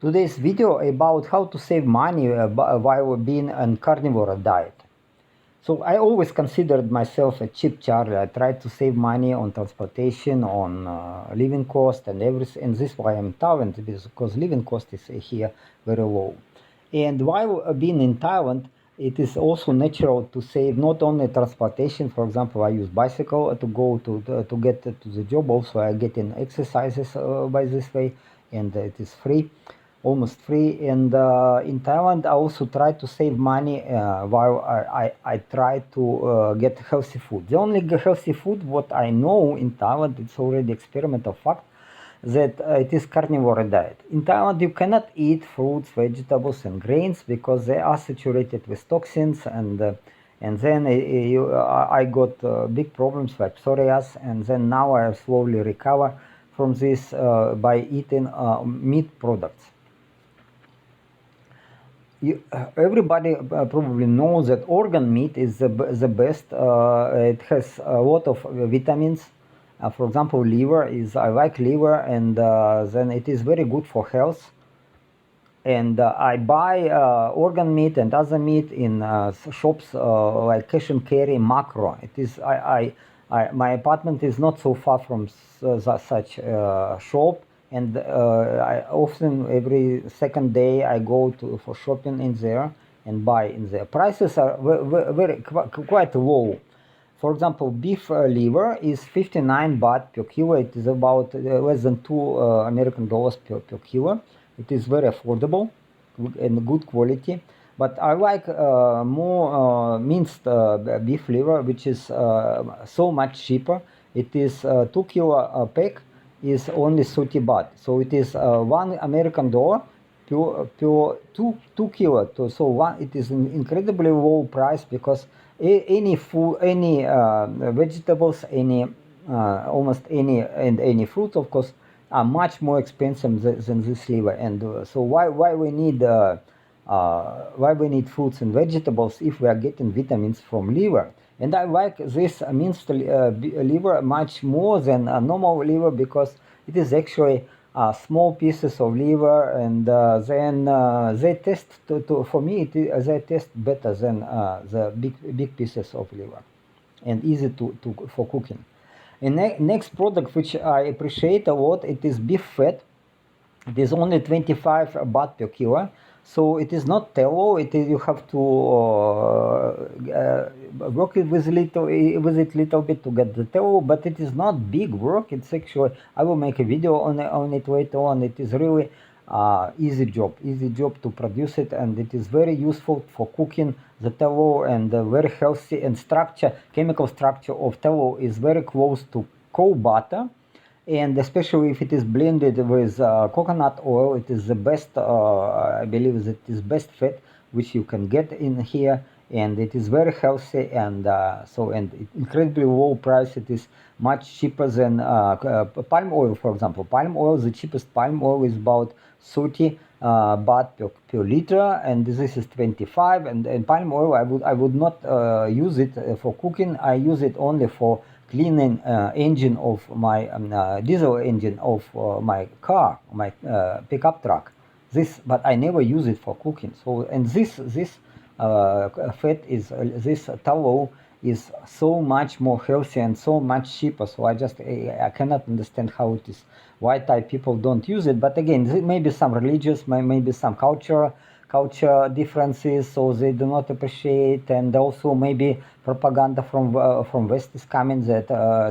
Today's video about how to save money while being on carnivore diet. So I always considered myself a cheap Charlie. I tried to save money on transportation, on living cost and everything. And this is why I'm in Thailand, because living cost is here very low. And while being in Thailand, it is also natural to save not only transportation. For example, I use bicycle to go to get to the job. Also, I get in exercises by this way, and it is free, almost free. And in Thailand, I also try to save money while I try to get healthy food. The only healthy food what I know in Thailand, it's already experimental fact, that it is carnivore diet. In Thailand, you cannot eat fruits, vegetables, and grains because they are saturated with toxins, and then I got big problems like psoriasis, and then now I slowly recover from this by eating meat products. Everybody probably knows that organ meat is the best. It has a lot of vitamins. For example, I like liver, and then it is very good for health. And I buy organ meat and other meat in shops like Cash and Carry, Macro. It is my apartment is not so far from such shop, and I often every second day I go for shopping in there and buy in there. Prices are quite low. For example, beef liver is 59 baht per kilo. It is about less than $2 American per kilo. It is very affordable and good quality. But I like more minced beef liver, which is so much cheaper. It is 2 kilo pack is only 30 baht. So it is $1 American per 2 kilo. So it is an incredibly low price because any food, any vegetables, almost any fruit, of course, are much more expensive than this liver. And so why we need fruits and vegetables if we are getting vitamins from liver? And I like this minced liver much more than a normal liver because it is actually small pieces of liver, and then they taste for me they taste better than the big pieces of liver, and easy for cooking. And next product which I appreciate a lot, it is beef fat. It is only 25 baht per kilo, so it is not tallow. You have to work it with it little bit to get the tallow, but it is not big work. It's actually, I will make a video on it later on. It is really easy job to produce it, and it is very useful for cooking the tallow, and very healthy, and chemical structure of tallow is very close to cow butter. And especially if it is blended with coconut oil, it is the best, I believe that it is best fat which you can get in here, and it is very healthy, and incredibly low price. It is much cheaper than palm oil, for example. Palm oil, the cheapest palm oil is about 30 baht per liter, and this is 25. And palm oil, I would not use it for cooking. I use it only for cleaning engine of my diesel engine of my car, my pickup truck. But I never use it for cooking. So, and this fat is this tallow is so much more healthy and so much cheaper. So I cannot understand how it is, why Thai people don't use it. But again, maybe some religious, maybe some culture differences, so they do not appreciate, and also maybe propaganda from West is coming that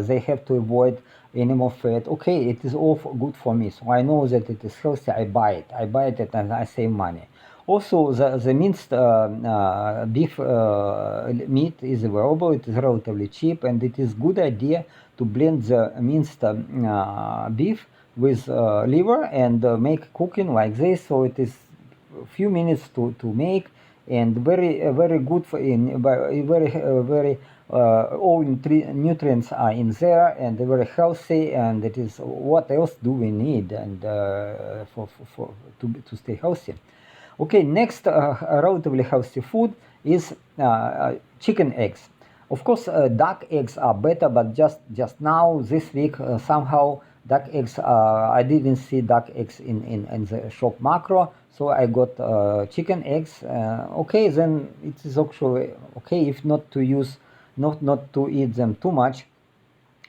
they have to avoid animal fat. Okay, it is all good for me, so I know that it is healthy. I buy it and I save money. Also, the minced beef meat is available. It is relatively cheap, and it is good idea to blend the minced beef with liver and make cooking like this. So it is few minutes to make, and very good for all nutrients are in there, and they're very healthy, and it is, what else do we need, and to stay healthy. Okay, next relatively healthy food is chicken eggs. Of course, duck eggs are better, but just now this week somehow Duck eggs, I didn't see duck eggs in the shop macro, so I got chicken eggs. Okay, then it is actually okay if not to use, not to eat them too much.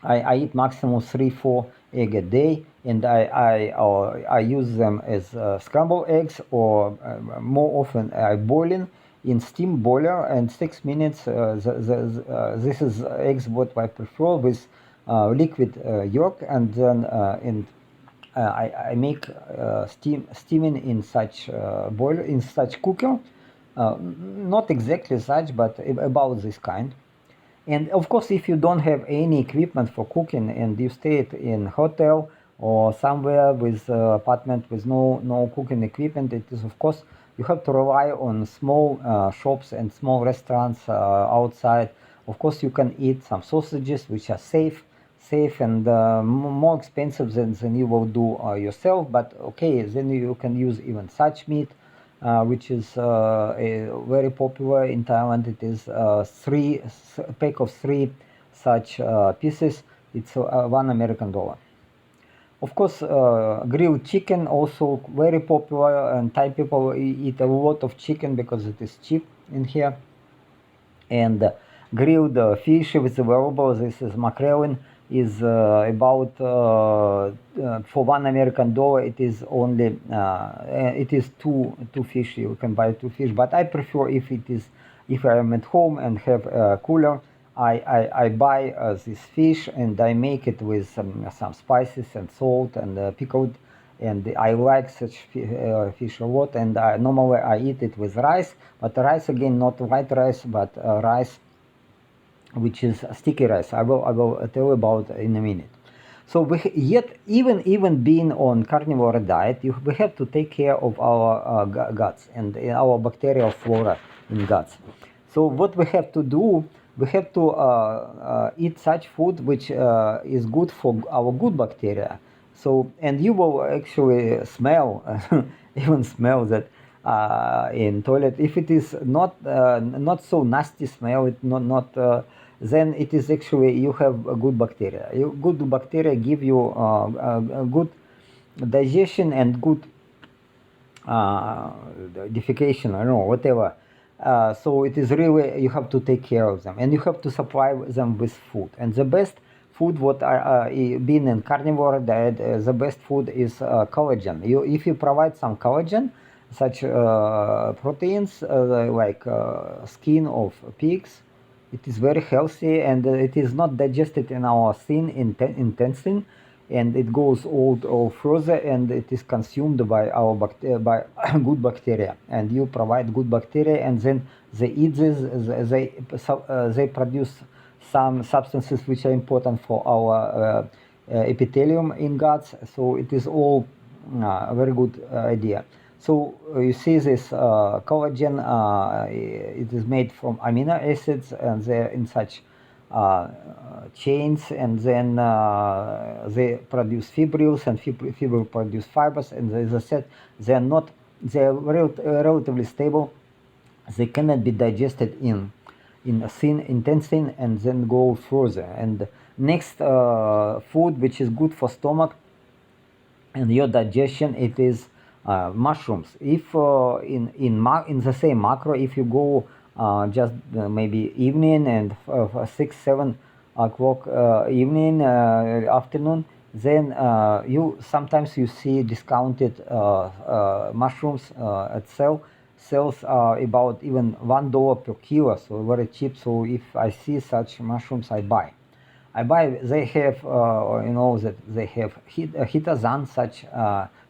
I eat maximum 3-4 egg a day, and I use them as scrambled eggs, or more often I boiling in steam boiler, and 6 minutes. This is eggs what I prefer with liquid yolk, and then I make steaming in such boiler, in such cooker, not exactly such, but about this kind. And of course, if you don't have any equipment for cooking and you stay in hotel or somewhere with apartment with no cooking equipment, it is of course you have to rely on small shops and small restaurants outside. Of course, you can eat some sausages which are safe and more expensive than you will do yourself. But okay, then you can use even such meat. Which is very popular in Thailand. It is a pack of 3 such pieces. It's $1 American. Of course, grilled chicken also very popular, and Thai people eat a lot of chicken because it is cheap in here. And grilled fish is available. This is mackerel, is about for $1 American. It is only it is two fish. You can buy 2 fish, but I prefer if I am at home and have a cooler. I buy this fish and I make it with some spices and salt and pickled, and I like such fish a lot. And normally I eat it with rice, but rice again, not white rice, but rice which is sticky rice. I will tell you about in a minute. So yet even being on carnivore diet, we have to take care of our guts and our bacterial flora in guts. So what we have to do, we have to eat such food which is good for our good bacteria. So, and you will actually smell, even smell that in toilet. If it is not so nasty smell, it not then it is actually you have a good bacteria. Good bacteria give you a good digestion and good defecation. I don't know, whatever. So it is really, you have to take care of them, and you have to supply them with food. And the best food, what being in carnivore diet, the best food is collagen. If you provide some collagen, such proteins like skin of pigs, it is very healthy, and it is not digested in our thin intestine, and it goes all further, and it is consumed by our by good bacteria. And you provide good bacteria, and then they eat this. They produce some substances which are important for our epithelium in guts. So it is all a very good idea. So you see this collagen, it is made from amino acids, and they're in such chains, and then they produce fibrils, and fibrils produce fibers, and as I said, they're relatively stable. They cannot be digested in a thin intestine and then go further. And next food which is good for stomach and your digestion, it is mushrooms. If in the same macro, if you go just maybe evening and 6-7 o'clock evening afternoon, then you sometimes you see discounted mushrooms at sales are about even $1 per kilo, so very cheap. So if I see such mushrooms, I buy. They have that they have hitazan, such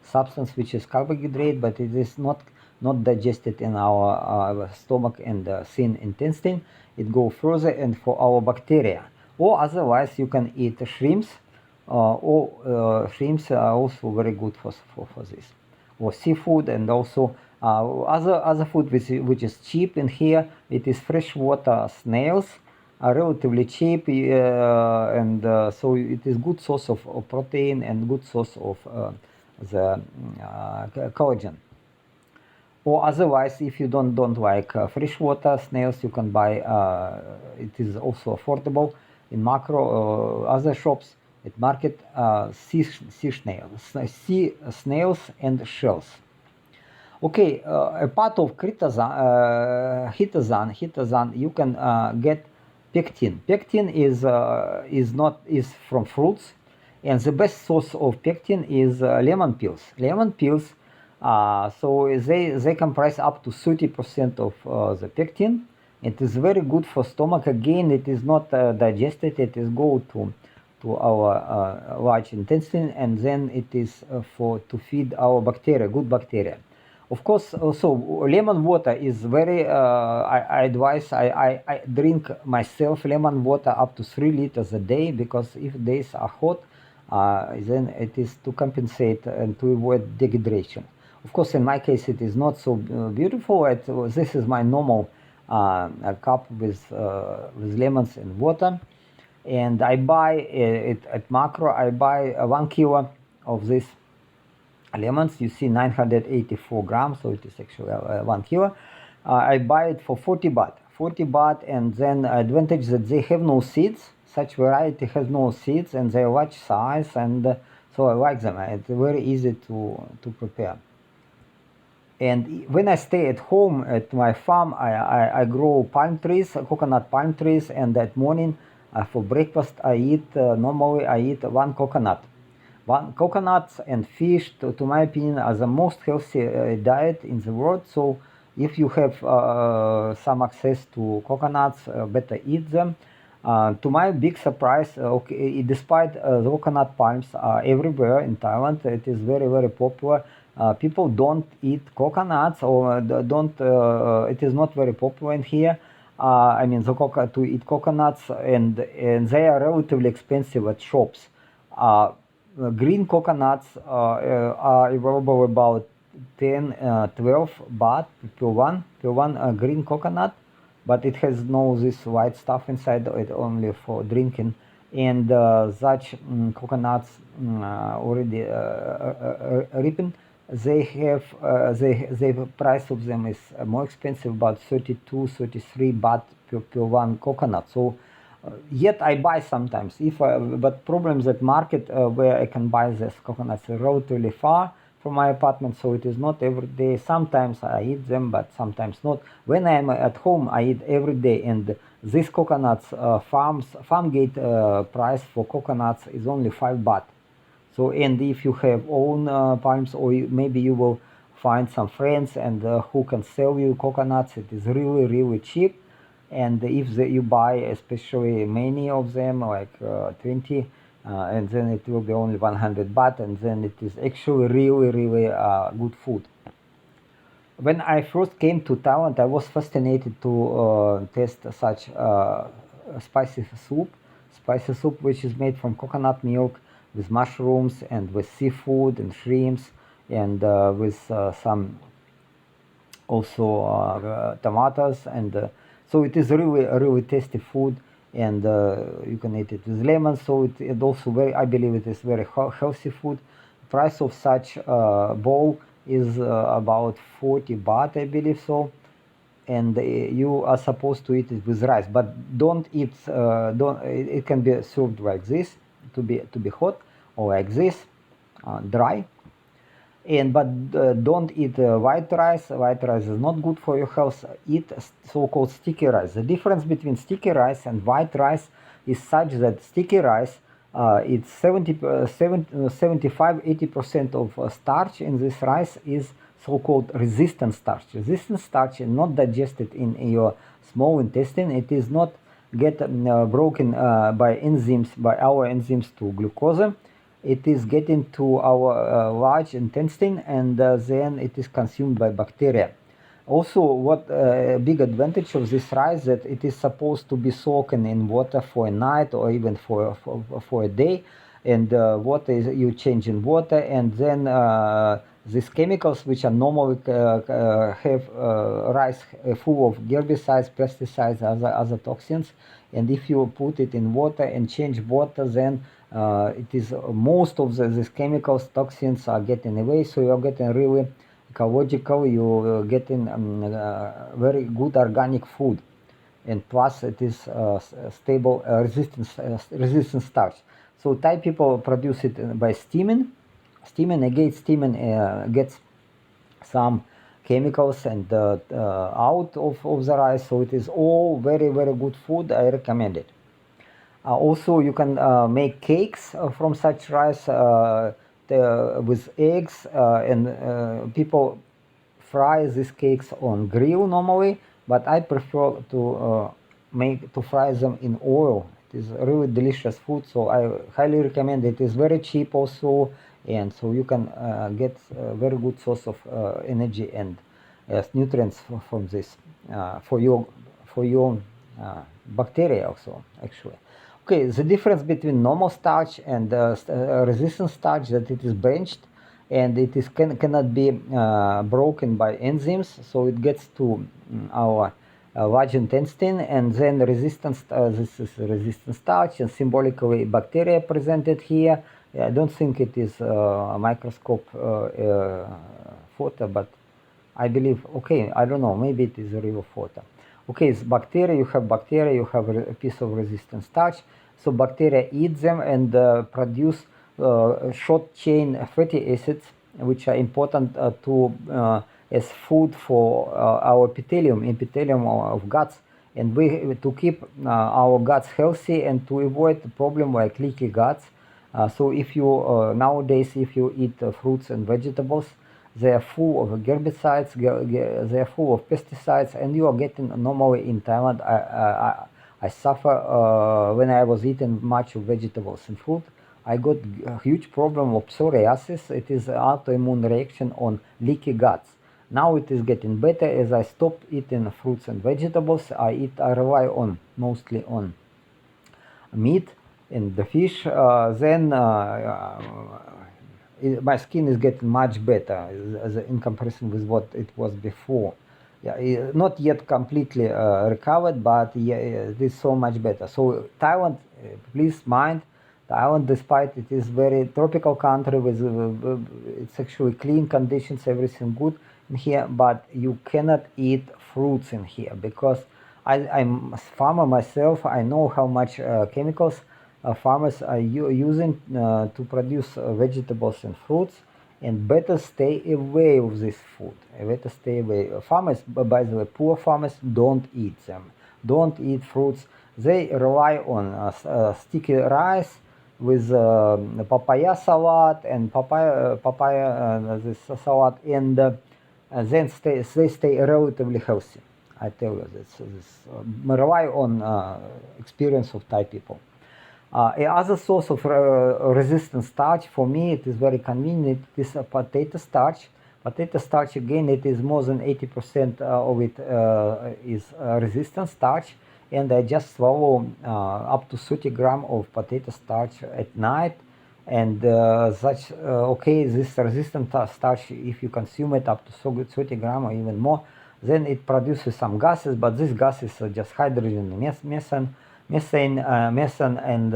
substance which is carbohydrate, but it is not digested in our stomach and thin intestine. It goes further and for our bacteria. Or otherwise you can eat shrimps, or shrimps are also very good for this. Or seafood, and also other food which is cheap in here. It is freshwater snails. Are relatively cheap, and so it is good source of protein and good source of the collagen. Or otherwise, if you don't like freshwater snails, you can buy. It is also affordable in macro other shops. At market, sea snails and shells. Okay, a part of hitazan, you can get pectin. Pectin is from fruits, and the best source of pectin is lemon peels. Lemon peels, so they comprise up to 30% of the pectin. It is very good for stomach. Again, it is not digested. It is go to our large intestine, and then it is to feed our bacteria, good bacteria. Of course, also lemon water is very. I advise. I drink myself lemon water up to 3 liters a day, because if days are hot, then it is to compensate and to avoid dehydration. Of course, in my case, it is not so beautiful. This is my normal cup with lemons and water, and I buy it at Macro. I buy 1 kilo of this lemons. You see 984 grams, so it is actually 1 kilo. I buy it for 40 baht. 40 baht, and then advantage that they have no seeds. Such variety has no seeds, and they are large size, and so I like them. It's very easy to prepare. And when I stay at home at my farm, I grow palm trees, coconut palm trees, and that morning for breakfast I eat, normally I eat one coconut. Coconuts and fish, to my opinion, are the most healthy diet in the world. So if you have some access to coconuts, better eat them. To my big surprise, despite the coconut palms are everywhere in Thailand, it is very, very popular. People don't eat coconuts, or don't. It is not very popular in here. I mean, to eat coconuts, and they are relatively expensive at shops. Green coconuts are available about 10, 12 baht per one green coconut, but it has no this white stuff inside. It only for drinking, and such coconuts already ripened. They have the price of them is more expensive, about 32, 33 baht per one coconut. So yet I buy sometimes. But problems at market where I can buy these coconuts are relatively far from my apartment, so it is not every day. Sometimes I eat them, but sometimes not. When I am at home, I eat every day, and these coconuts farm gate price for coconuts is only 5 baht. So, and if you have own palms, or maybe you will find some friends and who can sell you coconuts, it is really, really cheap. And if you buy especially many of them, like 20, and then it will be only 100 baht, and then it is actually really, really good food. When I first came to Thailand, I was fascinated to test such spicy soup, which is made from coconut milk, with mushrooms and with seafood and shrimps, and with some also tomatoes, and so it is really a really tasty food, and you can eat it with lemon. So it also I believe it is very healthy food. Price of such bowl is about 40 baht, I believe so, and you are supposed to eat it with rice, but don't eat. It can be served like this, to be hot, or like this, dry. But don't eat white rice. White rice is not good for your health. Eat so-called sticky rice. The difference between sticky rice and white rice is such that sticky rice, it's 75-80% of starch in this rice is so-called resistant starch. Resistant starch is not digested in your small intestine. It is not get broken by our enzymes to glucose. It is getting to our large intestine, and then it is consumed by bacteria. Also, what big advantage of this rice, that it is supposed to be soaked in water for a night, or even for a day, and water you change in water, and then these chemicals, which are normally have rice full of herbicides, pesticides, other toxins, and if you put it in water and change water, then it is most of these chemicals, toxins are getting away, so you're getting really ecological, you're getting very good organic food, and plus it is stable resistant starch. So Thai people produce it by steaming. Again, steaming gets some chemicals and out of the rice, so it is all very good food. I recommend it. Also, you can make cakes from such rice with eggs, and people fry these cakes on grill normally, but I prefer to fry them in oil. It is really delicious food, so I highly recommend it. It is very cheap also, and so you can get a very good source of energy and nutrients from this for your bacteria also, actually. Okay, the difference between normal starch and resistant starch, that it is branched and it is cannot be broken by enzymes, so it gets to our large intestine, and then resistance. This is resistant starch, and symbolically bacteria presented here. I don't think it is a microscope photo, but I believe, okay, I don't know, maybe it is a real photo. Okay, it's bacteria, you have a piece of resistant starch. So bacteria eat them and produce short chain fatty acids, which are important as food for our epithelium of guts. And we to keep our guts healthy and to avoid the problem like leaky guts. So if you nowadays, if you eat fruits and vegetables, they are full of herbicides, they are full of pesticides, and you are getting normally in Thailand. I suffer when I was eating much of vegetables and fruit. I got a huge problem of psoriasis. It is an autoimmune reaction on leaky guts. Now it is getting better as I stop eating fruits and vegetables. I rely mostly on meat and the fish. My skin is getting much better in comparison with what it was before. Yeah, not yet completely recovered, but yeah, it is so much better. So Thailand, please mind, Thailand, despite it is very tropical country with it's actually clean conditions, everything good in here, but you cannot eat fruits in here because I'm a farmer myself. I know how much chemicals farmers are using to produce vegetables and fruits, and better stay away of this food. Better stay away. Farmers, by the way, poor farmers don't eat them. Don't eat fruits. They rely on sticky rice with papaya salad and papaya this salad, and then they stay relatively healthy. I tell you this rely on experience of Thai people. Another source of resistant starch for me, it is very convenient. It is a potato starch. Potato starch, again, it is more than 80% of it is resistant starch, and I just swallow up to 30 grams of potato starch at night. And okay, this resistant starch, if you consume it up to 30 grams or even more, then it produces some gases, but these gases are just hydrogen and methane, and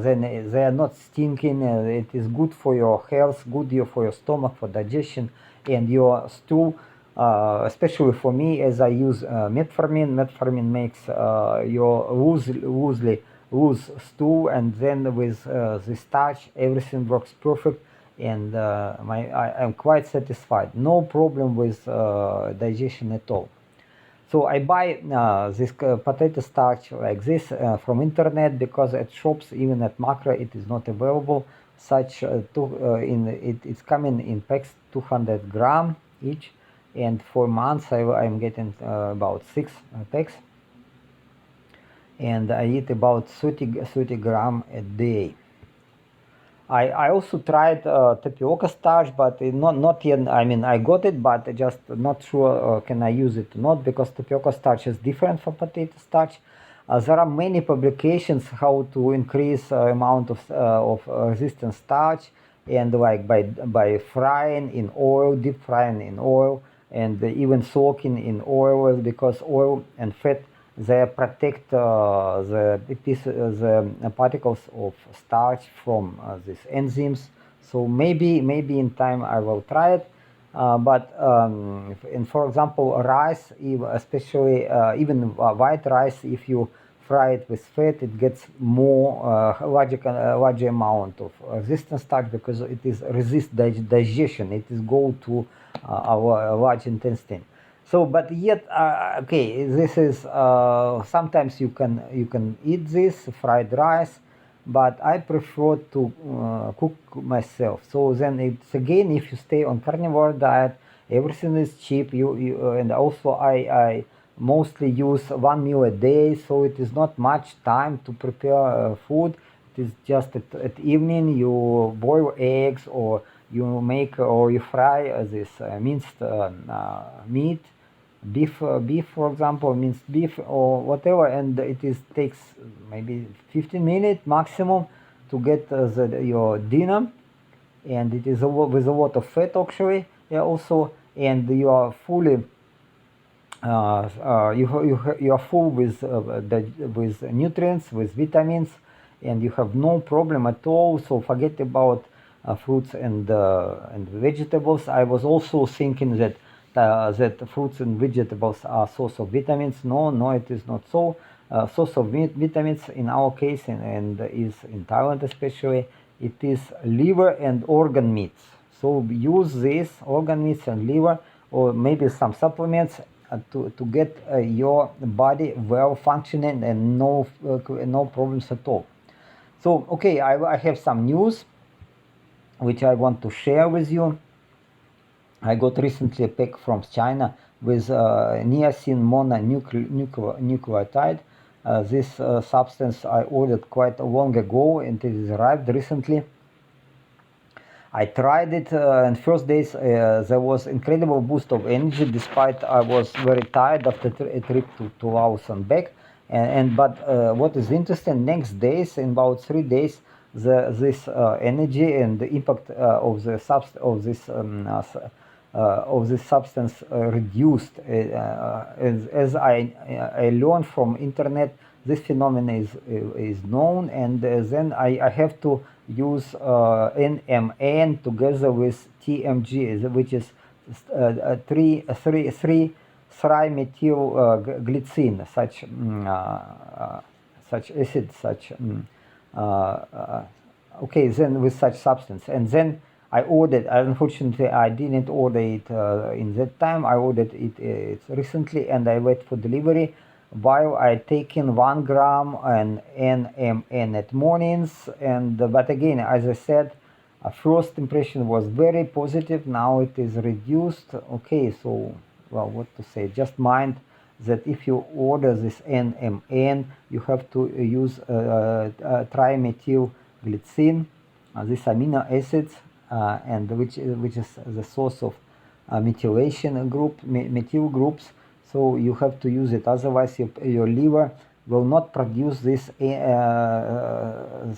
then they are not stinking. It is good for your health, good for your stomach, for digestion, and your stool. Especially for me, as I use metformin. Metformin makes your loose stool, and then with the starch, everything works perfect, and I'm quite satisfied. No problem with digestion at all. So I buy this potato starch like this from internet, because at shops, even at Macro, it is not available. It's coming in packs 200 grams each, and for months I'm getting about 6 packs, and I eat about 30 grams a day. I also tried tapioca starch, but not yet. I mean, I got it, but just not sure can I use it or not, because tapioca starch is different from potato starch. There are many publications how to increase amount of resistant starch, and like by frying in oil, deep frying in oil, and even soaking in oil, because oil and fat, they protect the particles of starch from these enzymes. So maybe in time I will try it. And for example, rice, especially even white rice, if you fry it with fat, it gets more larger amount of resistant starch because it is resist digestion. It is go to our large intestine. So, but yet, okay, this is sometimes you can eat this fried rice, but I prefer to cook myself. So then it's again, if you stay on carnivore diet, everything is cheap. You and also I mostly use one meal a day, so it is not much time to prepare food. It is just at evening you boil eggs, or you make or you fry this minced meat, beef for example, minced beef or whatever, and it is takes maybe 15 minutes maximum to get your dinner, and it is with a lot of fat actually, yeah, also, and you are fully you are full with nutrients, with vitamins, and you have no problem at all. So forget about fruits and vegetables. I was also thinking that that fruits and vegetables are source of vitamins. No, it is not so. Source of vitamins in our case, and is in Thailand especially, it is liver and organ meats. So use this organ meats and liver, or maybe some supplements to get your body well functioning and no problems at all. So okay, I have some news which I want to share with you. I got recently a pack from China with niacin mononucleotide. This substance I ordered quite long ago, and it is arrived recently. I tried it, and first days there was incredible boost of energy, despite I was very tired after a trip to Laos and back. But what is interesting, next days, in about 3 days, this energy and the impact of this substance reduced. As I learned from internet, this phenomenon is known, and then I have to use NMN together with TMG, which is 3-methylglycine, such acid, okay, then with such substance. And then I ordered, unfortunately I didn't order it in that time. I ordered it recently, and I wait for delivery. While I taking 1 gram and NMN at mornings, and but again, as I said, first impression was very positive. Now it is reduced. Okay, so well, what to say? Just mind that if you order this NMN, you have to use trimethylglycine, these amino acids, and which is the source of methyl groups. So you have to use it, otherwise your liver will not produce this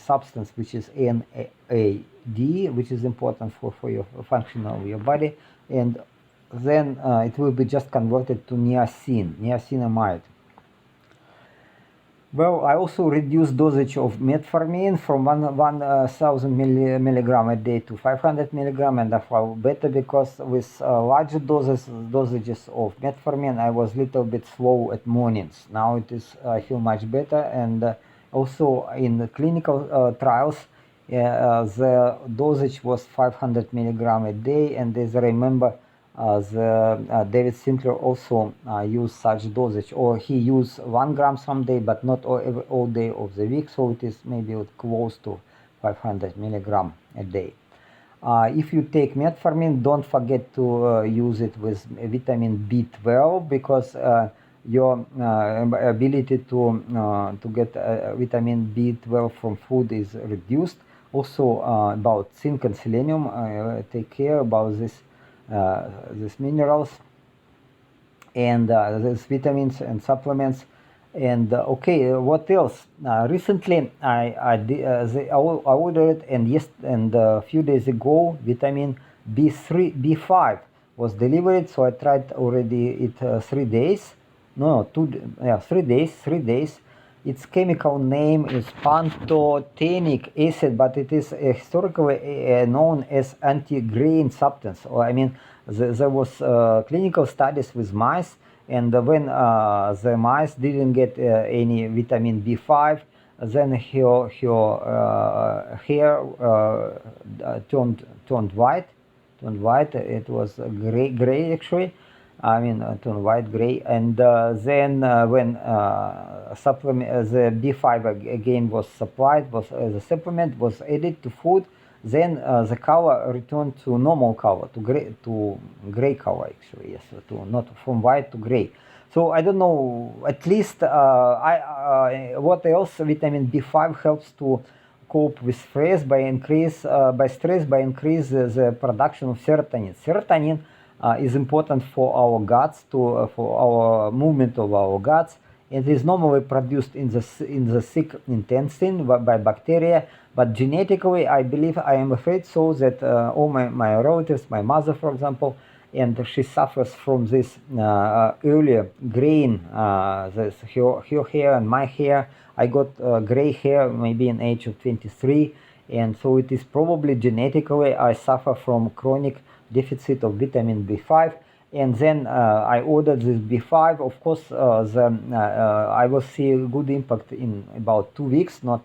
substance, which is NAD, which is important for your function of your body, and then it will be just converted to niacinamide. Well, I also reduced dosage of metformin from 1,000 milligram a day to 500 milligram, and I felt better because with larger dosages of metformin, I was a little bit slow at mornings. Now it is, I feel much better, and also in the clinical trials, the dosage was 500 milligram a day, and as I remember, David Sinclair also used such dosage, or he used 1 gram someday, but not all day of the week, so it is maybe close to 500 milligram a day. If you take metformin, don't forget to use it with vitamin B12, because your ability to get vitamin B12 from food is reduced. Also about zinc and selenium, take care about these minerals and these vitamins and supplements. And okay, what else? Recently I ordered, and a few days ago, vitamin B5 was delivered. So I tried already it 3 days. No, 3 days. 3 days. Its chemical name is pantothenic acid, but it is historically known as anti-grain substance. Or I mean, there was clinical studies with mice, and when the mice didn't get any vitamin B5, then her hair turned white. It was gray actually. I mean, turned white gray, and then when supplement the B5 again was supplied, was the supplement was added to food, then the color returned to normal color, to gray color actually, yes, to not from white to gray. So I don't know. At least what else? Vitamin B5 helps to cope with stress by increase the production of serotonin. Serotonin is important for our guts, for our movement of our guts. It is normally produced in the sick intestine by bacteria, but genetically, I believe, I am afraid so, that all my relatives, my mother, for example, and she suffers from this earlier graying, her hair and my hair. I got gray hair maybe in age of 23, and so it is probably genetically I suffer from chronic deficit of vitamin B5. And then I ordered this B5. Of course, I will see a good impact in about 2 weeks, not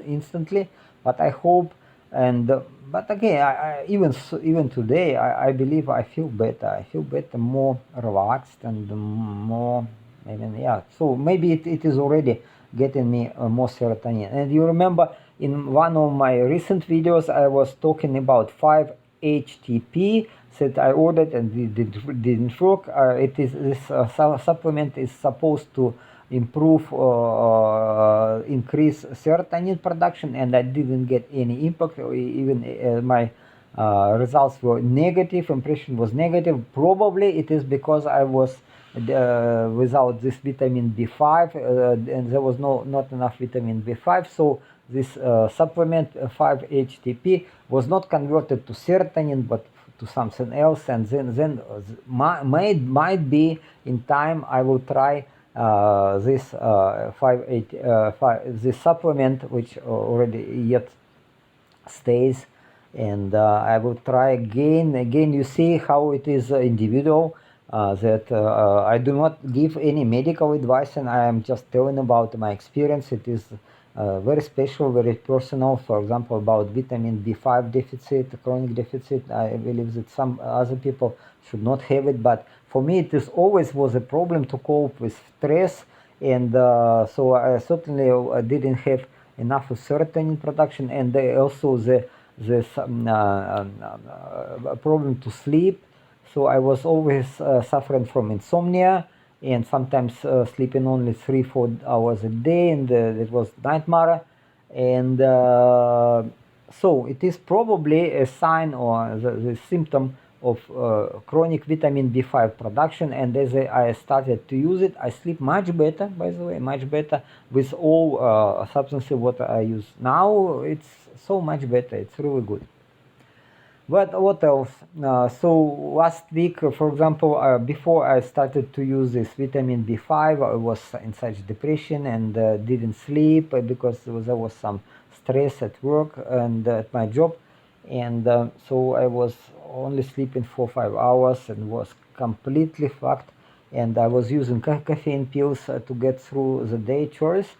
instantly, but I hope. And but again, even today, I believe I feel better. I feel better, more relaxed, and more. I mean, yeah. So maybe it is already getting me more serotonin. And you remember in one of my recent videos, I was talking about 5-HTP that I ordered and didn't work. This supplement is supposed to improve, increase serotonin production, and I didn't get any impact. Even my results were negative. Impression was negative. Probably it is because I was without this vitamin B5, and there was not enough vitamin B5. So this supplement 5-HTP was not converted to serotonin, but to something else. And then might be in time I will try this this supplement, which already yet stays, and I will try again. You see how it is individual. That I do not give any medical advice, and I am just telling about my experience. It is very special, very personal. For example, about vitamin B5 deficit, chronic deficit, I believe that some other people should not have it, but for me it is always was a problem to cope with stress, and so I certainly didn't have enough serotonin production, and also the problem to sleep. So I was always suffering from insomnia, and sometimes sleeping only 3-4 hours a day, and it was nightmare. And so it is probably a sign or the symptom of chronic vitamin B5 production. And as I started to use it, I sleep much better, by the way, much better with all substances what I use now. It's so much better. It's really good. But what else? So last week, for example, before I started to use this vitamin B5, I was in such depression and didn't sleep because there was some stress at work and at my job. And so I was only sleeping 4-5 hours and was completely fucked. And I was using caffeine pills to get through the day chores.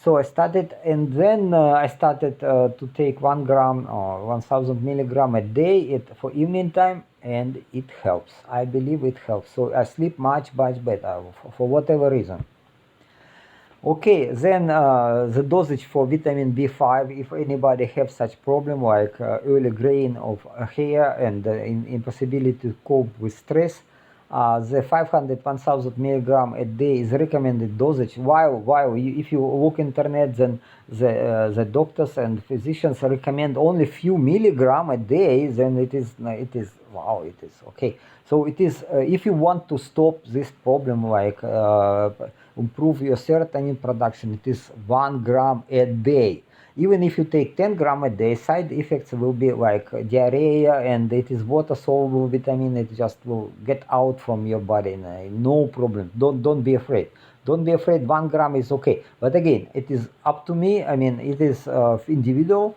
So I started, and then I started to take 1 gram or 1000 milligram a day for evening time, and it helps. I believe it helps. So I sleep much better for whatever reason. Okay, then the dosage for vitamin B5, if anybody has such problem like early graying of hair and impossibility to cope with stress, the 500-1000 milligram a day is recommended dosage. While if you look internet, then the doctors and physicians recommend only few milligram a day, then it is wow, it is okay. So it is if you want to stop this problem, like improve your serotonin production, it is 1 gram a day. Even if you take 10 gram a day, side effects will be like diarrhea, and it is water soluble vitamin. It just will get out from your body, no problem. Don't be afraid. Don't be afraid. 1 gram is okay. But again, it is up to me. I mean, it is individual.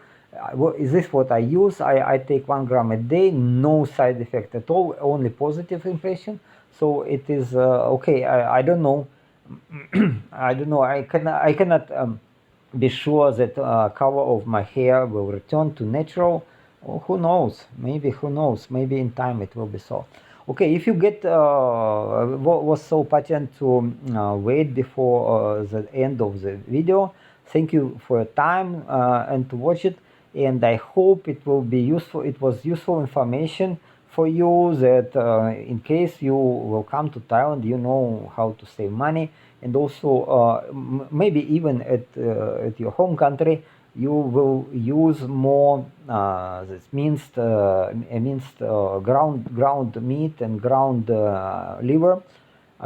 Is this what I use? I take 1 gram a day, no side effect at all, only positive impression. So it is okay. I don't know. I don't know. I cannot be sure that color of my hair will return to natural. Or who knows? Maybe who knows? Maybe in time it will be so. Okay, if you get what was so patient to wait before the end of the video, thank you for your time and to watch it. And I hope it will be useful. It was useful information for you that in case you will come to Thailand, you know how to save money, and also maybe even at your home country, you will use more this minced ground meat and ground liver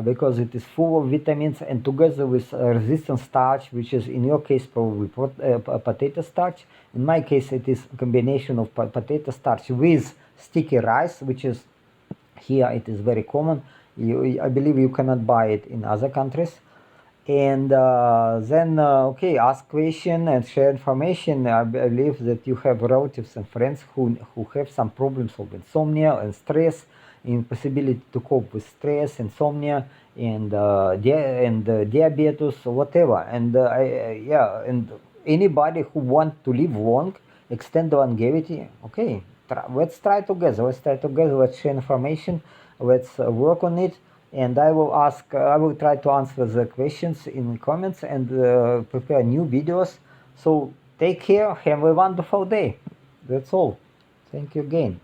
because it is full of vitamins, and together with resistant starch, which is in your case probably potato starch. In my case, it is a combination of potato starch with sticky rice, which is here it is very common. I believe you cannot buy it in other countries. And then okay, ask question and share information. I believe that you have relatives and friends who have some problems of insomnia and stress, impossibility to cope with stress, insomnia, and diabetes or whatever. And yeah, and anybody who wants to live long, extend longevity. Okay, let's try together. Let's try together. Let's share information. Let's work on it. And I will try to answer the questions in the comments and prepare new videos. So take care, have a wonderful day. That's all. Thank you again.